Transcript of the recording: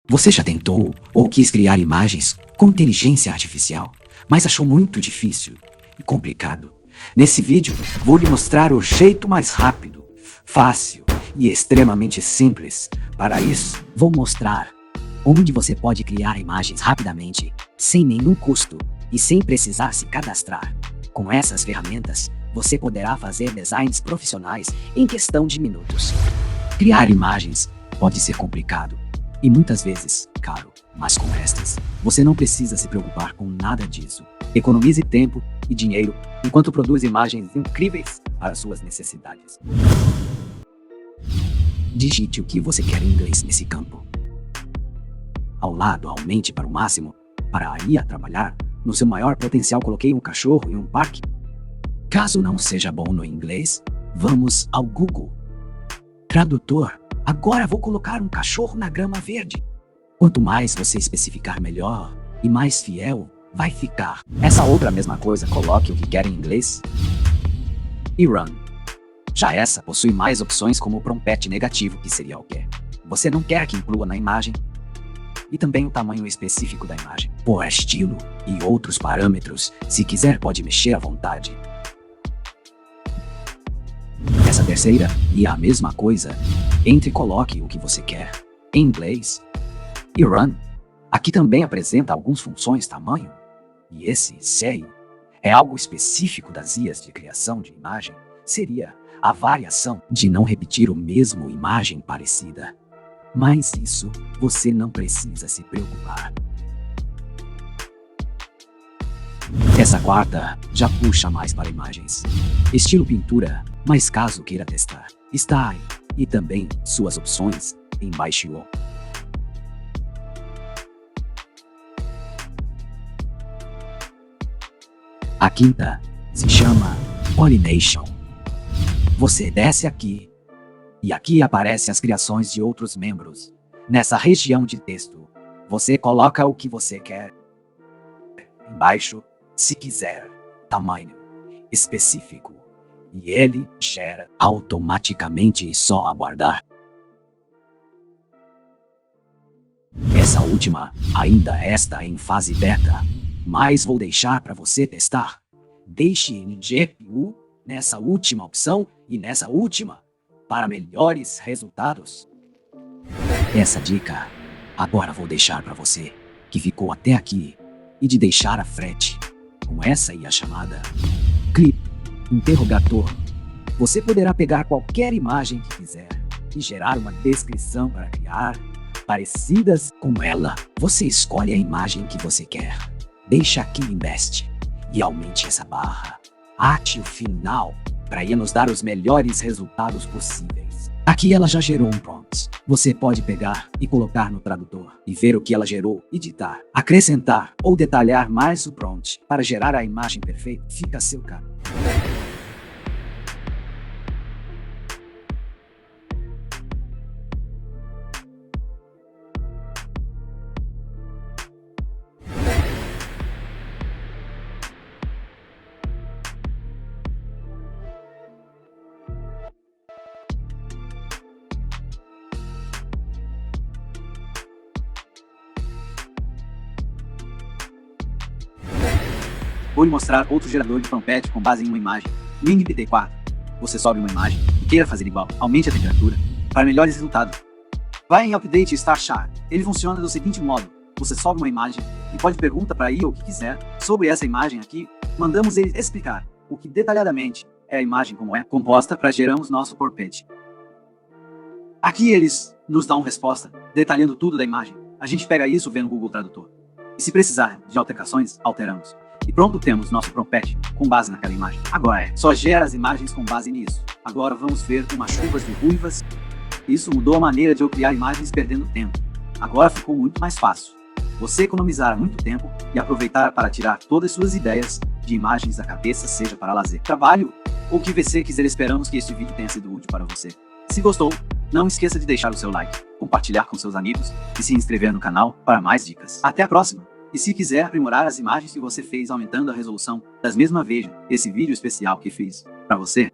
Você já tentou ou quis criar imagens com inteligência artificial, mas achou muito difícil e complicado? Nesse vídeo, vou lhe mostrar o jeito mais rápido, fácil e extremamente simples. Para isso, vou mostrar onde você pode criar imagens rapidamente, sem nenhum custo e sem precisar se cadastrar. Com essas ferramentas, você poderá fazer designs profissionais em questão de minutos. Criar imagens pode ser complicado e muitas vezes caro, mas com estas, você não precisa se preocupar com nada disso. Economize tempo e dinheiro enquanto produz imagens incríveis para suas necessidades. Digite o que você quer em inglês nesse campo. Ao lado, aumente para o máximo. Para ir a trabalhar, no seu maior potencial coloquei um cachorro em um parque. Caso não seja bom no inglês, vamos ao Google Tradutor. Agora vou colocar um cachorro na grama verde. Quanto mais você especificar melhor e mais fiel vai ficar. Essa outra mesma coisa, coloque o que quer em inglês e run. Já essa possui mais opções como o prompt negativo, que seria o que você não quer que inclua na imagem, e também o tamanho específico da imagem, por estilo e outros parâmetros. Se quiser, pode mexer à vontade. Essa terceira e a mesma coisa, entre e coloque o que você quer em inglês e run. Aqui também apresenta algumas funções tamanho, e esse say é algo específico das IAs de criação de imagem, seria a variação de não repetir o mesmo imagem parecida. Mas isso você não precisa se preocupar. Essa quarta já puxa mais para imagens, estilo pintura, mas caso queira testar, está aí, e também suas opções embaixo. A quinta se chama Pollination. Você desce aqui, e aqui aparecem as criações de outros membros. Nessa região de texto, você coloca o que você quer. Embaixo, se quiser, tamanho específico. E ele gera automaticamente e só aguardar. Essa última ainda está em fase beta, mas vou deixar para você testar. Deixe em GPU nessa última opção e nessa última para melhores resultados. Essa dica agora vou deixar para você que ficou até aqui e de deixar a frete com essa IA chamada Clip Interrogator. Você poderá pegar qualquer imagem que quiser e gerar uma descrição para criar parecidas com ela. Você escolhe a imagem que você quer. Deixa aqui em Best e aumente essa barra. Ate o final para ir nos dar os melhores resultados possíveis. Aqui ela já gerou um prompt. Você pode pegar e colocar no tradutor e ver o que ela gerou, editar, acrescentar ou detalhar mais o prompt para gerar a imagem perfeita. Fica a seu cargo. Vou lhe mostrar outro gerador de prompt com base em uma imagem. No GPT-4, você sobe uma imagem e queira fazer igual, aumente a temperatura para melhores resultados. Vai em Update Star Chart. Ele funciona do seguinte modo: você sobe uma imagem e pode perguntar para IA o que quiser sobre essa imagem aqui. Mandamos ele explicar o que detalhadamente é a imagem, como é composta, para gerarmos nosso prompt. Aqui eles nos dão resposta detalhando tudo da imagem. A gente pega isso, vê no Google Tradutor. E se precisar de alterações, alteramos. E pronto, temos nosso prompt com base naquela imagem. Agora só gera as imagens com base nisso. Agora vamos ver umas chuvas de ruivas. Isso mudou a maneira de eu criar imagens perdendo tempo. Agora ficou muito mais fácil. Você economizar muito tempo e aproveitar para tirar todas suas ideias de imagens da cabeça, seja para lazer, trabalho ou o que você quiser. Esperamos que este vídeo tenha sido útil para você. Se gostou, não esqueça de deixar o seu like, compartilhar com seus amigos e se inscrever no canal para mais dicas. Até a próxima! E se quiser aprimorar as imagens que você fez aumentando a resolução das mesmas, veja esse vídeo especial que fiz para você.